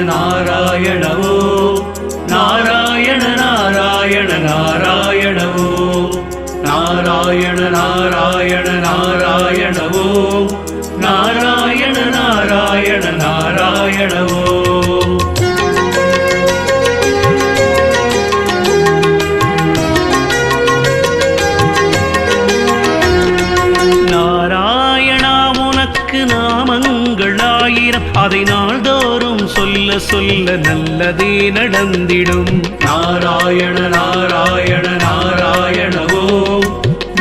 நாராயண ஓம் நாராயண நாராயண நாராயண ஓம் நாராயண நாராயண நாராயண ஓம் நாராயண நாராயண நாராயண ஓம். நாராயணா உனக்கு நாமங்கள் ஆயிரம், அதை நாள்தோறும் சொல்ல சொல்ல நல்லதே நடந்திடும். நாராயண நாராயண நாராயண ஓம்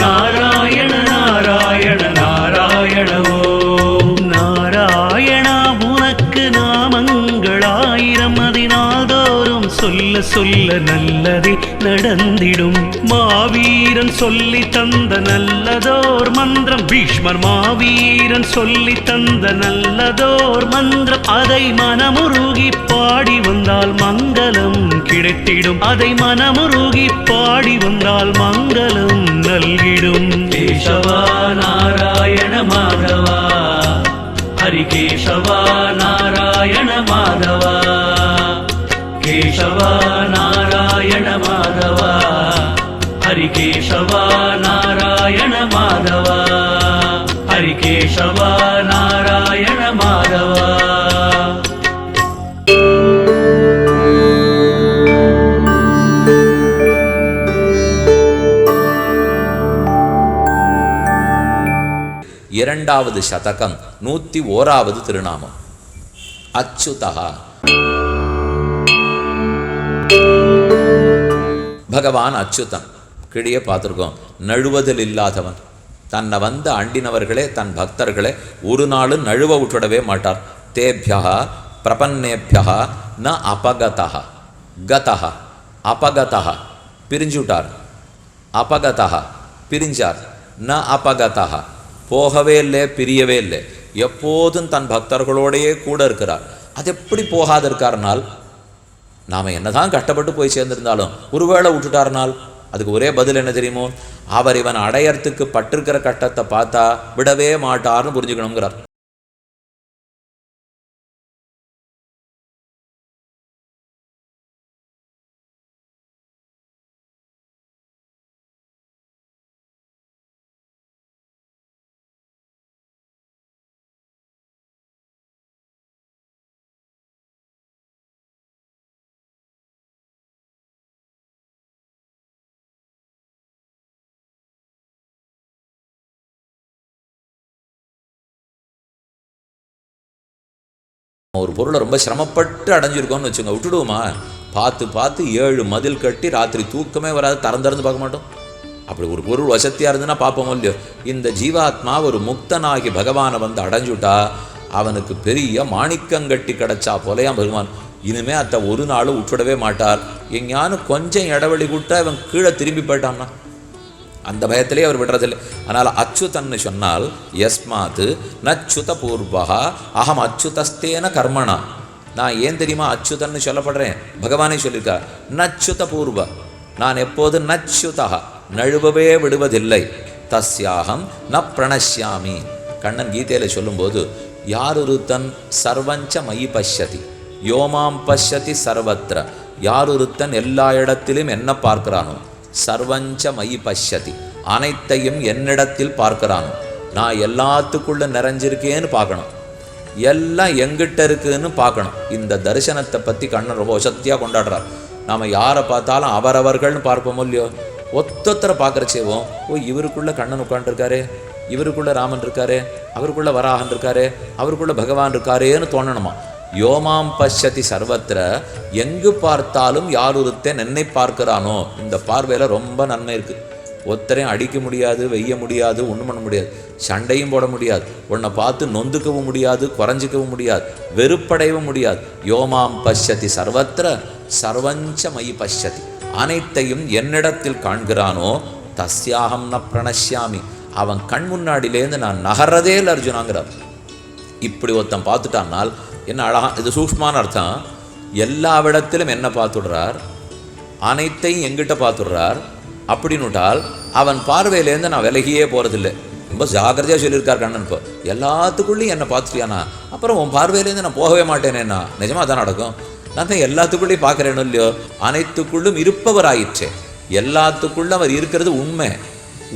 நாராயண நாராயண நாராயண ஓம். நாராயணா உனக்கு நாமங்கள் ஆயிரம், அதை நாள்தோறும் சொல்ல சொல்ல நல்லதே நடந்திடும். மாவீரன் சொல்லி தந்த நல்லதோர் மந்திரம், பீஷ்மர் மாவீரன் சொல்லி தந்த நல்லதோர் மந்திரம், அதை மனமுருகி பாடி வந்தால் மங்களம் கிடைத்திடும். அதை மனமுருகி பாடி வந்தால் மங்களம் நல்கிடும். கேசவா நாராயண மாதவா ஹரிகேசவா நாராயண மாதவா கேசவா நாராயண மாதவா ஹரிகேசவா நாராயண மாதவா ஹரிகேசவா நாராயண மாதவா. இரண்டாவது சதகம் 101வது திருநாமம். அச்சுதா. பகவான் அச்சுதன் கிழியே பார்த்துருக்கோம். நழுவதில் இல்லாதவன். தன்னை வந்து அண்டினவர்களே தன் பக்தர்களே ஒரு நாளும் நழுவ விட்டுடவே மாட்டார். தேபியா பிரபன்னேபியா ந அபகதா. கதா அபகதா பிரிஞ்சுட்டார். அபகதா பிரிஞ்சார். ந அபகதா போகவே இல்லை, பிரியவே இல்லை. எப்போதும் தன் பக்தர்களோடையே கூட இருக்கிறார். அது எப்படி போகாது இருக்காருனால், நாம் என்னதான் கஷ்டப்பட்டு போய் சேர்ந்திருந்தாலும் ஒருவேளை விட்டுட்டார்னால் அதுக்கு ஒரே பதில் என்ன தெரியுமோ, அவர் இவன் அடையறதுக்கு பட்டிருக்கிற கஷ்டத்தை பார்த்தா விடவே மாட்டார்னு புரிஞ்சுக்கணுங்கிறார். ஒரு பொருளை ரொம்ப சிரமப்பட்டு அடைஞ்சிருக்கோம்னு வச்சுங்க, விட்டுடுவோமா? பார்த்து பார்த்து 7 மதில் கட்டி ராத்திரி தூக்கமே வராது, திறந்து பார்க்க மாட்டோம். அப்படி ஒரு பொருள் வசதியாக இருந்துன்னா பார்ப்போம் இல்லையோ. இந்த ஜீவாத்மா ஒரு முக்தனாகி பகவானை வந்து அடைஞ்சுட்டா அவனுக்கு பெரிய மாணிக்கங்கட்டி கிடச்சா போலையாம் பகவான். இனிமே அத்தை ஒரு நாளும் விட்டுடவே மாட்டார். எங்கேயானு கொஞ்சம் இடவெளி விட்டா இவன் கீழே திரும்பி போயிட்டான்னா அந்த பயத்திலே அவர் விடுறதில்லை. அதனால் அச்சுதன்னு சொன்னால் யஸ்மாத் நச்சுத பூர்வா அகம் அச்சுதஸ்தேன கர்மணா. நான் ஏன் தெரியுமா அச்சுதன்னு சொல்லப்படுறேன்? பகவானே சொல்லியிருக்கார் நச்சுத பூர்வ. நான் எப்போது நச்சுதா நழுவவே விடுவதில்லை. தஸ்யாகம் ந பிரணஷ்யாமி. கண்ணன் கீதையில் சொல்லும்போது யார் ஒருத்தன் சர்வஞ்ச மயி பஷ்யதி யோமாம் பஷ்யதி சர்வத்திர. யார் ஒருத்தன் எல்லா இடத்திலும் என்ன பார்க்கிறானோ, சர்வஞ்ச மயி பஷ்யதி அனைத்தையும் என்னிடத்தில் பார்க்கிறானோ. நான் எல்லாத்துக்குள்ள நிறைஞ்சிருக்கேன்னு பார்க்கணும், எல்லாம் எங்கிட்ட இருக்குன்னு பார்க்கணும். இந்த தரிசனத்தை பற்றி கண்ணன் ரொம்ப வசத்தியாக கொண்டாடுறார். நாம் யாரை பார்த்தாலும் அவரவர்கள்னு பார்ப்போமோ இல்லையோ. ஒத்தொத்தரை பார்க்குறச்சேவோம், ஓ இவருக்குள்ளே கண்ணன் உட்காண்டிருக்காரு, இவருக்குள்ளே ராமன் இருக்காரு, அவருக்குள்ளே வராகன் இருக்காரு, அவருக்குள்ளே பகவான் இருக்காரேன்னு தோணணுமா. யோமாம் பஷ்யதி சர்வத்திர. எங்கு பார்த்தாலும் யார் ஒருத்தன் என்னை பார்க்கிறானோ. இந்த பார்வையில் ரொம்ப நன்மை இருக்குது. ஒருத்தரையும் அடிக்க முடியாது, வெய்ய முடியாது, ஒன்றும் பண்ண முடியாது, சண்டையும் போட முடியாது, உன்னை பார்த்து நொந்துக்கவும் முடியாது, குறைஞ்சிக்கவும் முடியாது, வெறுப்படையவும் முடியாது. யோமாம் பஷ்யதி சர்வத்திர சர்வஞ்ச மயி பஷ்யதி. அனைத்தையும் என்னிடத்தில் காண்கிறானோ தஸ்யாகம் ந பிரணஷ்யாமி. அவன் கண் முன்னாடியிலேருந்து நான் நகர்றதே இல்லை அர்ஜுனாங்கிறார். இப்படி ஒருத்தன் பார்த்துட்டான்னால் என்ன அழகா, இது சூக்ஷ்மான அர்த்தம். எல்லா விடத்திலும் என்ன பார்த்துடுறார், அனைத்தையும் எங்கிட்ட பார்த்துடுறார் அப்படின்னுட்டால் அவன் பார்வையிலேருந்து நான் விலகியே போகிறதில்லை. ரொம்ப ஜாக்கிரதையாக சொல்லியிருக்கார் கண்ணன். இப்போ எல்லாத்துக்குள்ளேயும் என்னை பார்த்துட்டியானா அப்புறம் உன் பார்வையிலேருந்து நான் போகவே மாட்டேனேண்ணா. நிஜமாக தான் நடக்கும். நான் தான் எல்லாத்துக்குள்ளேயும் பார்க்குறேன்னு இல்லையோ, அனைத்துக்குள்ளும் இருப்பவராயிற்றே. எல்லாத்துக்குள்ளும் அவர் இருக்கிறது உண்மை.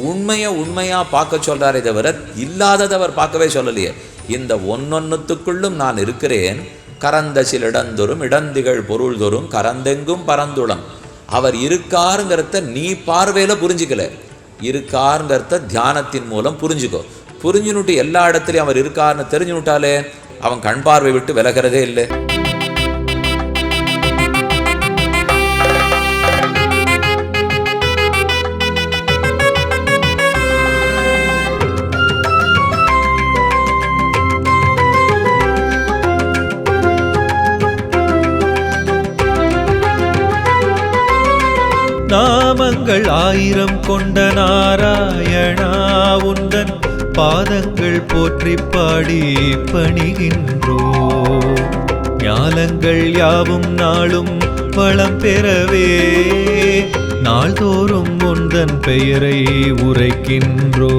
உண்மையாக பார்க்க சொல்கிறாரே தவிர இல்லாததை அவர் பார்க்கவே சொல்லலையே. இந்த ஒன்னொன்னுத்துக்குள்ளும் நான் இருக்கிறேன். கரந்த சில இடந்தொரும் இடந்திகள் பொருள் தோறும் கரந்தெங்கும் பரந்துளம். அவர் இருக்காருங்கிறத நீ பார்வையில் புரிஞ்சிக்கல, இருக்காருங்கிறத தியானத்தின் மூலம் புரிஞ்சுக்கோ. புரிஞ்சுனுட்டு எல்லா இடத்துலையும் அவர் இருக்காருன்னு தெரிஞ்சுனுட்டாலே அவன் கண் பார்வை விட்டு விலகிறதே இல்லை. நாமங்கள் 1000 கொண்ட நாராயணா உந்தன் பாதங்கள் போற்றி பாடி பணிகின்றோ. ஞானங்கள் யாவும் நாளும் வளம் பெறவே நாள்தோறும் உந்தன் பெயரை உரைக்கின்றோ.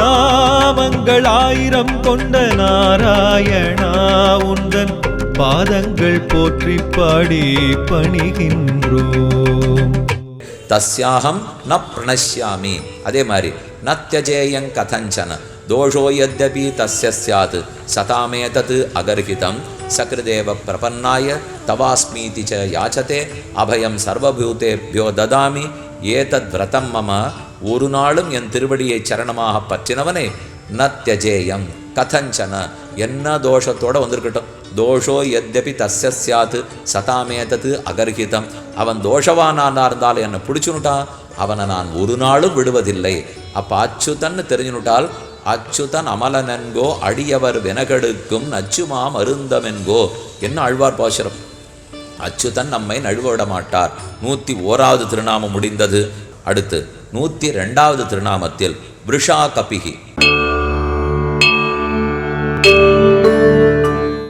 நாமங்கள் 1000 கொண்ட நாராயணா உந்தன் பாதங்கள் போற்றி பாடி பணிகின்றோம். தஸ்யாஹம் ந பிரணஷ்யாமி. அதே மாதிரி நத்யஜேயங் கதஞ்சன தோஷோ யத்யபி தஸ்ய ஸ்யாத் சதாமேதத் அகர்ஹிதம் சக்ருதேவ பிரபன்னாய தவாஸ்மீதி ச யாச்சதே அபயம் சர்வபூதேभ्यो ததாமி ஏதத் விரதம் மம. ஒரு நாளும் என் திருவடியை சரணமாக பற்றினவனே நத்யஜேயம் கதஞ்சன, என்ன தோஷத்தோடு வந்திருக்கட்டும், தோஷோ யத்யபி தஸ்ய ஸ்யாத் சதாமேதத் அகர்ஹிதம், அவன் தோஷவானானா இருந்தாலும் என்னை பிடிச்சுனுட்டான், அவனை நான் ஒரு நாளும் விடுவதில்லை. அப்போ அச்சுதன்னு தெரிஞ்சுனுட்டால் அச்சுதன் அமலனென்கோ அடியவர் வினகெடுக்கும் நச்சுமா மருந்தமென்கோ. என்ன ஆழ்வார் பாசுரம். அச்சுதன் நம்மை நழுவ விட மாட்டார். 101வது திருநாமம் முடிந்தது. அடுத்து 102வது திருநாமத்தில் விருஷா கபிகி.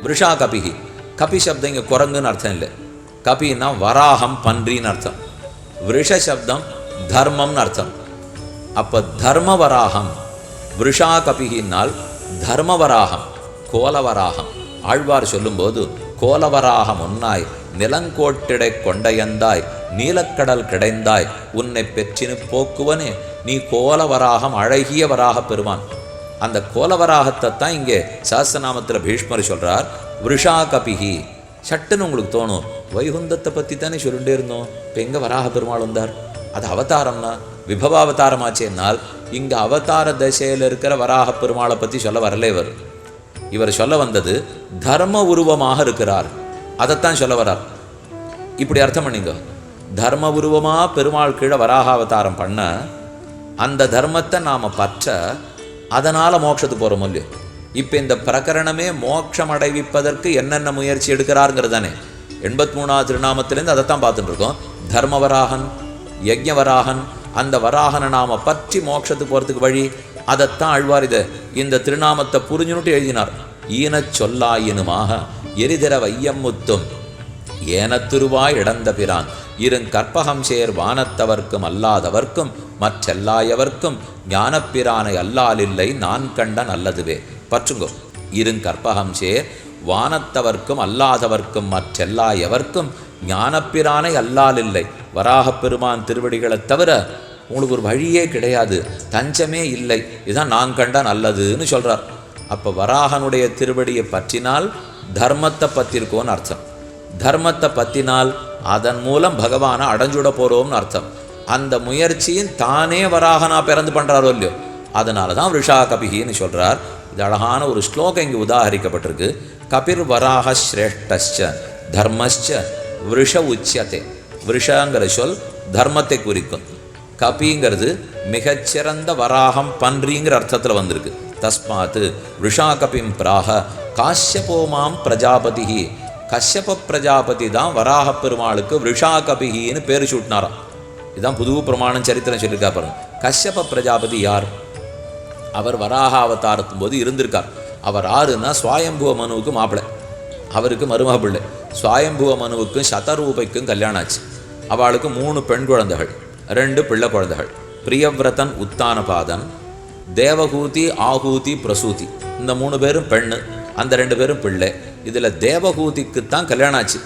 விருஷா கபிகி. கபி சப்தம் இங்கே குரங்குன்னு அர்த்தம் இல்லை. கபின்னா வராகம் பன்றின்னு அர்த்தம். விருஷ சப்தம் தர்மம்னு அர்த்தம். அப்போ தர்மவராகம். விருஷா கபிகினால் தர்மவராகம், கோலவராகம். ஆழ்வார் சொல்லும்போது கோலவராகம் ஒன்னாய் நிலங்கோட்டிடை கொண்டையந்தாய் நீலக்கடல் கிடைந்தாய் உன்னை பெற்றினு போக்குவனே நீ கோலவராகம், அழகிய வராக பெறுவான். அந்த கோலவராகத்தை தான் இங்கே சஹஸ்ரநாமத்தில் பீஷ்மர் சொல்கிறார் விருஷா கபிகி. சட்டுன்னு உங்களுக்கு தோணும், வைகுந்தத்தை பற்றி தானே சொல்லிட்டே இருந்தோம், இப்போ எங்கே வராக பெருமாள் வந்தார்? அது அவதாரம்னா விபவாவதாரமாச்சேனால் இங்கே அவதார தசையில் இருக்கிற வராக பெருமாளை பற்றி சொல்ல வரலே. இவர் சொல்ல வந்தது தர்ம உருவமாக இருக்கிறார், அதைத்தான் சொல்ல வரார். இப்படி அர்த்தம் பண்ணிங்க. தர்ம உருவமாக பெருமாள் கீழே வராக அவதாரம் பண்ண அந்த தர்மத்தை நாம் பற்ற அதனால் மோட்சத்துக்கு போகிறோம் இல்லையோ. இப்போ இந்த பிரகரணமே மோட்சம் அடைவிப்பதற்கு என்னென்ன முயற்சி எடுக்கிறாருங்கிறது தானே. 83வது திருநாமத்திலேருந்து அதைத்தான் பார்த்துட்டு இருக்கோம். தர்மவராகன், யஜ்ஞவராகன், அந்த வராகனை நாம் பற்றி மோட்சத்துக்கு போகிறதுக்கு வழி அதைத்தான் ஆழ்வார் இந்த திருநாமத்தை புரிஞ்சுன்னுட்டு எழுதினார். ஈனச் சொல்லாயினுமாக எரிதிர வையம் முத்தும் ஏனத்திருவாய் இடந்த பிரான் இருங்கற்பகம் சேர் வானத்தவர்க்கும் அல்லாதவர்க்கும் மற்றெல்லாயவர்க்கும் ஞானப்பிரானை அல்லாலில்லை நான் கண்ட நல்லதுவே. பற்றுங்கோ. இருங்கற்பகம் சேர் வானத்தவர்க்கும் அல்லாதவர்க்கும் மற்றெல்லாயவர்க்கும் ஞானப்பிரானை அல்லாலில்லை. வராகப் பெருமான் திருவடிகளை தவிர உங்களுக்கு ஒரு வழியே கிடையாது, தஞ்சமே இல்லை. இதுதான் நான் கண்ட நல்லதுன்னு சொல்கிறார். அப்போ வராகனுடைய திருவடியை பற்றினால் தர்மத்தை பற்றிருக்கோன்னு அர்த்தம். தர்மத்தை பற்றினால் அதன் மூலம் பகவானை அடைஞ்சுட போகிறோம்னு அர்த்தம். அந்த முயற்சியின் தானே வராகனா பிறந்து பண்ணுறாரோ இல்லையோ, அதனால தான் விருஷா கபிகின்னு சொல்கிறார். இது அழகான ஒரு ஸ்லோகம் இங்கே உதாகரிக்கப்பட்டிருக்கு. கபிர் வராக ஸ்ரேஷ்டச்ச தர்மச்ச விருஷ உச்சியத்தை. விருஷங்கிற சொல் தர்மத்தை குறிக்கும். கபிங்கிறது மிகச்சிறந்த வராகம் பன்றிங்கிற அர்த்தத்தில் வந்திருக்கு. தஸ்மாத்து விருஷா கபிம் பிராக காஷ்யபோமாம் பிரஜாபதி. கஷ்யப பிரஜாபதி தான் வராக பெருமாளுக்கு விருஷா கபிகின்னு பேர் சூட்டினாராம். இதுதான் புது பிரமாணம் சரித்திரம் சொல்லியிருக்கா பாருங்க. கஷ்யப பிரஜாபதி யார்? அவர் வராக அவதாரத்தும் போது இருந்திருக்கார். அவர் ஆறுன்னா சுவாயம்புவ மனுவுக்கு மாப்பிள்ளை, அவருக்கு மருமக பிள்ளை. சுவாயம்புவ மனுவுக்கும் சதரூபைக்கும் கல்யாணம் ஆச்சு. அவளுக்கு 3 பெண் குழந்தைகள், 2 பிள்ளை குழந்தைகள். பிரியவிரதன் உத்தானபாதன், தேவகூதி, ஆகூதி, பிரசூதி, இந்த 3 பேரும் பெண்ணு, அந்த 2 பேரும் பிள்ளை. இதில் தேவகூதிக்குத்தான் கல்யாணம் ஆச்சு.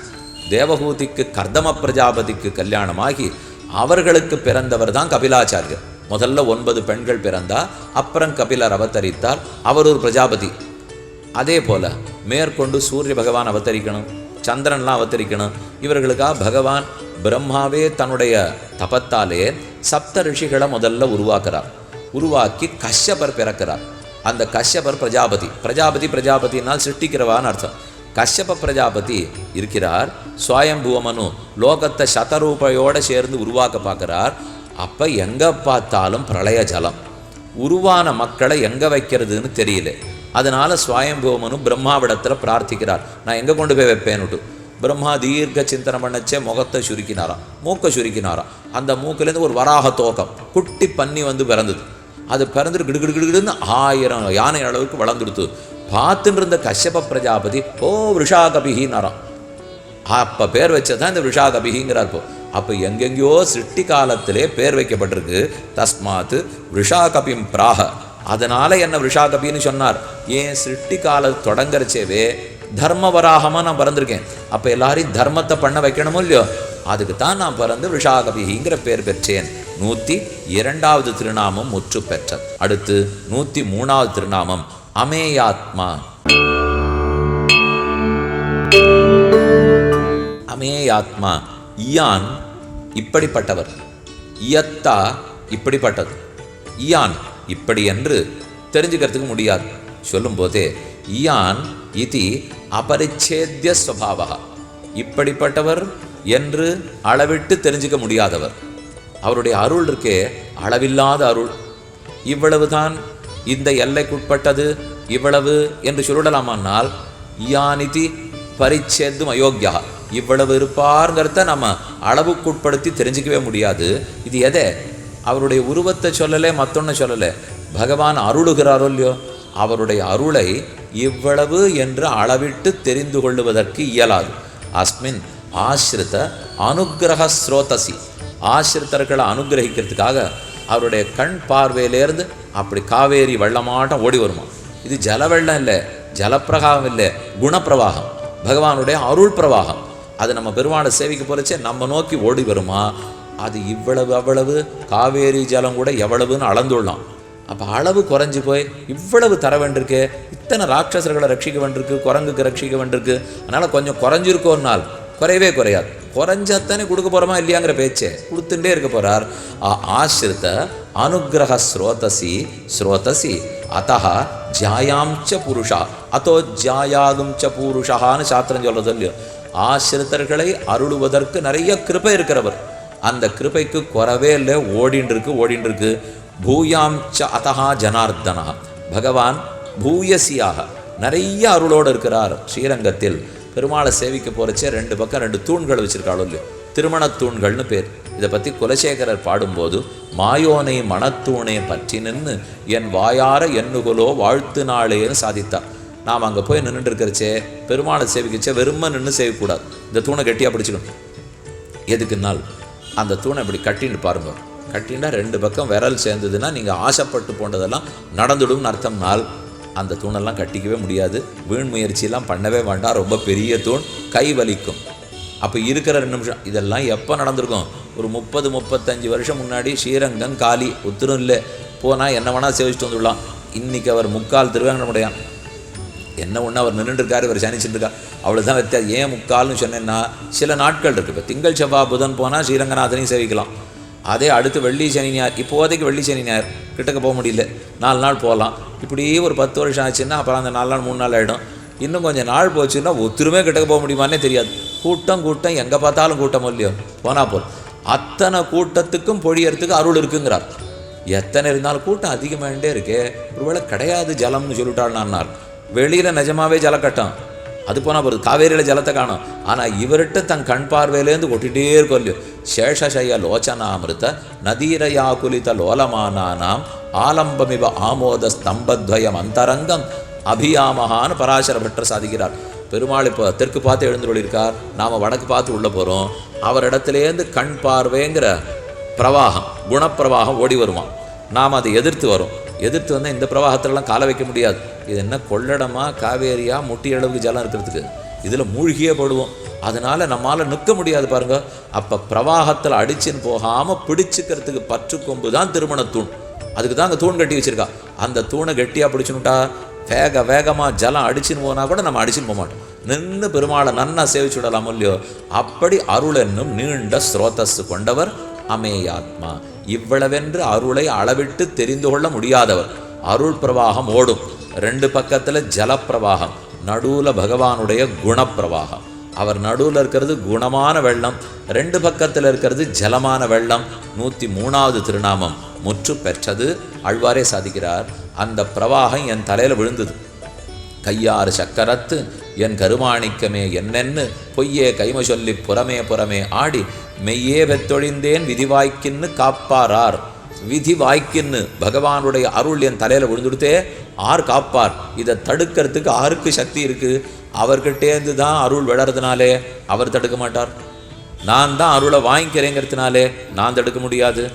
தேவகூதிக்கு கர்தம பிரஜாபதிக்கு கல்யாணமாகி அவர்களுக்கு பிறந்தவர் தான் கபிலாச்சாரியர். முதல்ல 9 பெண்கள் பிறந்தா, அப்புறம் கபிலர் அவதரித்தார். அவர் ஒரு பிரஜாபதி. அதே போல மேற்கொண்டு சூரிய பகவான் அவதரிக்கணும், சந்திரன்லாம் அவதரிக்கணும். இவர்களுக்காக பகவான் பிரம்மாவே தன்னுடைய தபத்தாலே சப்த ரிஷிகளை முதல்ல உருவாக்குறார். உருவாக்கி கஷ்யபர் பிறக்கிறார். அந்த கஷ்யபர் பிரஜாபதி. பிரஜாபதினால் சிருஷ்டிக்கிறவான்னு அர்த்தம். கஷ்யப பிரஜாபதி இருக்கிறார். சுவயம்புவமனு லோகத்தை சதரூபையோடு சேர்ந்து உருவாக்க பார்க்குறார். அப்போ எங்கே பார்த்தாலும் பிரளய ஜலம். உருவான மக்களை எங்கே வைக்கிறதுன்னு தெரியல. அதனால் சுவயம்புவமனு பிரம்மாவிடத்தில் பிரார்த்திக்கிறார், நான் எங்கே கொண்டு போய் வைப்பேன்னுட்டு. பிரம்மா தீர்க்க சிந்தனை பண்ணச்சே முகத்தை சுருக்கினாராம், மூக்கை சுருக்கினாராம். அந்த மூக்கிலேருந்து ஒரு வராக தோக்கம், குட்டி பன்னி வந்து பிறந்தது. அது பிறந்துட்டு கிடுகிடுகிடுன்னு 1000 யானை அளவுக்கு வளர்ந்துடுத்து. பார்த்துட்டு இருந்த கஷ்யப பிரஜாபதி விஷாகபிகின்னாராம். அப்போ பேர் வச்சதான் இந்த விஷாகபிகிங்கிறார். அப்போ எங்கெங்கேயோ சிருஷ்டி காலத்திலே பேர் வைக்கப்பட்டிருக்கு. தஸ்மாத் விஷாகபிம் பிராக. அதனால் என்ன விஷாகபின்னு சொன்னார். ஏன் சிருஷ்டி காலம் தொடங்கறச்சேவே தர்மவராகமாக நான் பிறந்திருக்கேன். அப்போ எல்லாரையும் தர்மத்தை பண்ண வைக்கணுமோ இல்லையோ, அதுக்கு தான் நான் பிறந்து விஷாகபிகிங்கிற பேர் பெற்றேன். 102வது திருநாமம் முற்று பெற்றது. அடுத்து 103வது திருநாமம் அமேயாத்மா. அமேயாத்மா. இயான் இப்படிப்பட்டவர், இயத்தா இப்படிப்பட்டது, இயான் இப்படி என்று தெரிஞ்சுக்கிறதுக்கு முடியாது. சொல்லும் போதே இயான் இதி அபரிச்சேத்திய ஸ்வபாவா, இப்படிப்பட்டவர் என்று அளவிட்டு தெரிஞ்சுக்க முடியாதவர். அவருடைய அருள் இருக்கே அளவில்லாத அருள். இவ்வளவுதான், இந்த எல்லைக்குட்பட்டது இவ்வளவு என்று சொல்லிடலாமானால் இயானிதி பரிச்சேத்தும் அயோக்கியா, இவ்வளவு இருப்பாருங்கிறத நம்ம அளவுக்குட்படுத்தி தெரிஞ்சிக்கவே முடியாது. இது எதை? அவருடைய உருவத்தை சொல்லலை, மற்றொன்னு சொல்லலை. பகவான் அருளுகிறாரோ இல்லையோ, அவருடைய அருளை இவ்வளவு என்று அளவிட்டு தெரிந்து கொள்ளுவதற்கு இயலாது. அஸ்மின் ஆசிரித அனுகிரக ஸ்ரோதசி, ஆசிரித்தர்களை அனுகிரகிக்கிறதுக்காக அவருடைய கண் பார்வையிலேருந்து அப்படி காவேரி வெள்ளமாட்டம் ஓடி வருமா. இது ஜல வெள்ளம் இல்லை, ஜலப்பிரகாகம் இல்லை, குணப்பிரவாகம், பகவானுடைய அருள் பிரவாகம். அது நம்ம பெருமாளை சேவிக்க போலச்சே நம்ம நோக்கி ஓடி வருமா. அது இவ்வளவு அவ்வளவு, காவேரி ஜலம் கூட எவ்வளவுன்னு அளந்துடலாம். அப்போ அளவு குறைஞ்சி போய் இவ்வளவு தர வேண்டியிருக்கு, இத்தனை ராட்சசர்களை ரட்சிக்க வேண்டியிருக்கு, குரங்குக்கு ரட்சிக்க வேண்டியிருக்கு. அதனால் கொஞ்சம் குறைஞ்சிருக்கோன்னால் குறையவே குறையாது. குறைஞ்சாத்தானே கொடுக்க போகிறோமா இல்லையாங்கிற பேச்சே கொடுத்துட்டே இருக்க போகிறார். ஆசிரித்த அனுகிரக ஸ்ரோதசி ஸ்ரோதசி அத்தா ஜாயாம்ச புருஷா அதோ ஜாயாகும் ச பூருஷான்னு சாஸ்திரம் சொல்றது இல்லையோ. ஆசிரித்தர்களை அருளுவதற்கு நிறைய கிருபை இருக்கிறவர். அந்த கிருபைக்கு குறவே இல்லை, ஓடின்னு இருக்கு. பூயாம்ச அத்தா ஜனார்தனா, பகவான் பூயசியாக நிறைய அருளோடு இருக்கிறார். ஸ்ரீரங்கத்தில் பெருமாளை சேவிக்க போகிறச்சே 2 பக்கம் 2 தூண்கள் வச்சுருக்காளோ இல்லையோ, திருமண தூண்கள்னு பேர். இதை பற்றி குலசேகரர் பாடும்போது மாயோனை மணத்தூணே பற்றி நின்று என் வாயார எண்ணுகொலோ வாழ்த்து நாளேன்னு சாதித்தார். நாம் அங்கே போய் நின்றுட்டு இருக்கிறச்சே பெருமாளை சேவிக்கச்சே வெறுமை நின்று சேவிக்கக்கூடாது, இந்த தூணை கட்டியாக பிடிச்சிக்கணும். எதுக்குன்னால் அந்த தூணை இப்படி கட்டின்னு பாருங்க, கட்டினா 2 பக்கம் விரல் சேர்ந்ததுன்னா நீங்கள் ஆசைப்பட்டு போன்றதெல்லாம் நடந்துடும்னு அர்த்தம்னால் அந்த தூணெல்லாம் கட்டிக்கவே முடியாது. வீண் முயற்சியெல்லாம் பண்ணவே வேண்டாம். ரொம்ப பெரிய தூண், கை வலிக்கும். அப்போ இருக்கிற 2 நிமிஷம் இதெல்லாம் எப்போ நடந்திருக்கும்? ஒரு 30-35 வருஷம் முன்னாடி. ஸ்ரீரங்கம் காலி, ஒத்துரும் இல்லை, போனால் என்ன வேணால் சேவிச்சுட்டு வந்துடலாம். இன்றைக்கி அவர் 3/4 திருவேங்கடமுடையான். என்ன ஒன்று அவர் நின்றுருக்காரு, இவர் சனிச்சுருக்கா, அவ்வளோதான் வித்தியாசம். ஏன் 3/4ன்னு சொன்னேன்னா சில நாட்கள் இருக்குது. இப்போ திங்கள் செவ்வாய் புதன் போனால் ஸ்ரீரங்கநாதனையும் சேவிக்கலாம். அதே அடுத்து வெள்ளி சனி ஞாயிறு, இப்போதைக்கு வெள்ளி சனி ஞாயிறு கிட்டக்க போக முடியல, 4 நாள் போகலாம். இப்படி ஒரு 10 வருஷம் ஆச்சுன்னா அப்புறம் அந்த 4 நாள் 3 நாள் ஆகிடும். இன்னும் கொஞ்சம் நாள் போச்சுன்னா ஒத்துருமே கிட்டக்க போக முடியுமானே தெரியாது. கூட்டம் எங்கே பார்த்தாலும் கூட்டம் இல்லையோ, போனால் போல் அத்தனை கூட்டத்துக்கும் பொழியறதுக்கு அருள் இருக்குங்கிறார். எத்தனை இருந்தாலும் கூட்டம் அதிகமாகிட்டே இருக்கே, ஒருவேளை கிடையாது ஜலம்னு சொல்லிட்டாள்னார். வெளியில் நிஜமாவே ஜலக்கட்டம், அது போனால் ஒரு காவேரியில் ஜலத்தை காணும். ஆனால் இவர்கிட்ட தன் கண் பார்வையிலேருந்து கொட்டிகிட்டே இருக்கும் இல்லையோ. சேஷசய லோச்சனாமிருத நதீரயாகுலித லோலமானானாம் ஆலம்பமிவ ஆமோத ஸ்தம்பத்வயம் அந்தரங்கம் அபியாமகான்னு பராசர பட்டர் சாதிக்கிறார். பெருமாள் இப்போ தெற்கு பார்த்து எழுந்துள்ளிருக்கார், நாம் வடக்கு பார்த்து உள்ளே போகிறோம். அவரிடத்துலேருந்து கண் பார்வைங்கிற பிரவாகம், குணப்பிரவாகம் ஓடி வருவான். நாம் அதை எதிர்த்து வரும். எதிர்த்து வந்தால் இந்த பிரவாகத்திலலாம் காலை வைக்க முடியாது. இது என்ன கொள்ளடமா காவேரியா முட்டி அளவுக்கு ஜலம் இருக்கிறதுக்கு, இதில் மூழ்கியே போடுவோம். அதனால் நம்மளால் நிற்க முடியாது பாருங்க. அப்போ பிரவாகத்தில் அடிச்சுன்னு போகாமல் பிடிச்சிக்கிறதுக்கு பற்றுக்கொம்பு தான் திருமணத்தூண். அதுக்கு தான் அங்கே தூண் கட்டி வச்சுருக்கா. அந்த தூணை கெட்டியாக பிடிச்சுனுட்டா வேகமாக ஜலம் அடிச்சுன்னு போனால் கூட நம்ம அடிச்சுன்னு போக மாட்டோம். நின்று பெருமாளை நன்னா சேவிச்சு விடலாம் இல்லையோ. அப்படி அருள் என்னும் நீண்ட ஸ்ரோதஸ் கொண்டவர் அமேயாத்மா. இவ்வளவென்று அருளை அளவிட்டு தெரிந்து கொள்ள முடியாதவர். அருள் பிரவாகம் ஓடும், 2 பக்கத்தில் ஜலப்பிரவாகம், நடுவில் பகவானுடைய குணப்பிரவாகம். அவர் நடுவில் இருக்கிறது குணமான வெள்ளம், 2 பக்கத்தில் இருக்கிறது ஜலமான வெள்ளம். 103வது திருநாமம் முற்று பெற்றது. ஆழ்வாரே சாதிக்கிறார், அந்த பிரவாகம் என் தலையில் விழுந்தது. கையாறு சக்கரத்து என் கருமாணிக்கமே என்னென்னு பொய்யே கைம சொல்லி புறமே ஆடி மெய்யே வெத்தொழிந்தேன் விதிவாய்க்கின்னு காப்பாரார். விதி வாய்க்கின்னு பகவானுடைய அருள் என் தலையில் விழுந்துடுத்தே, ஆர் காப்பார்? இதை தடுக்கிறதுக்கு ஆருக்கு சக்தி இருக்குது? அவர்கிட்டேருந்து தான் அருள் விழறதுனாலே அவர் தடுக்க மாட்டார். நான் தான் அருளை வாங்கிக்கிறேங்கிறதுனாலே நான் தடுக்க முடியாது.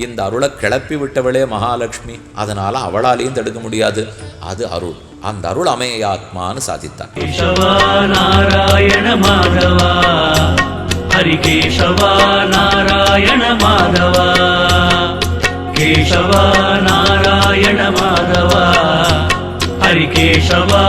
இந்த அருளை கிளப்பி விட்டவளே மகாலட்சுமி, அதனால் அவளாலையும் தடுக்க முடியாது. அது அருள். அந்த அருள் அமேயாத்மான்னு சாதித்தார். கேசவா நாராயண மாதவா, ஹரிகேசவா நாராயண மாதவா, கேசவா நாராயண மாதவா, ஹரிகேசவா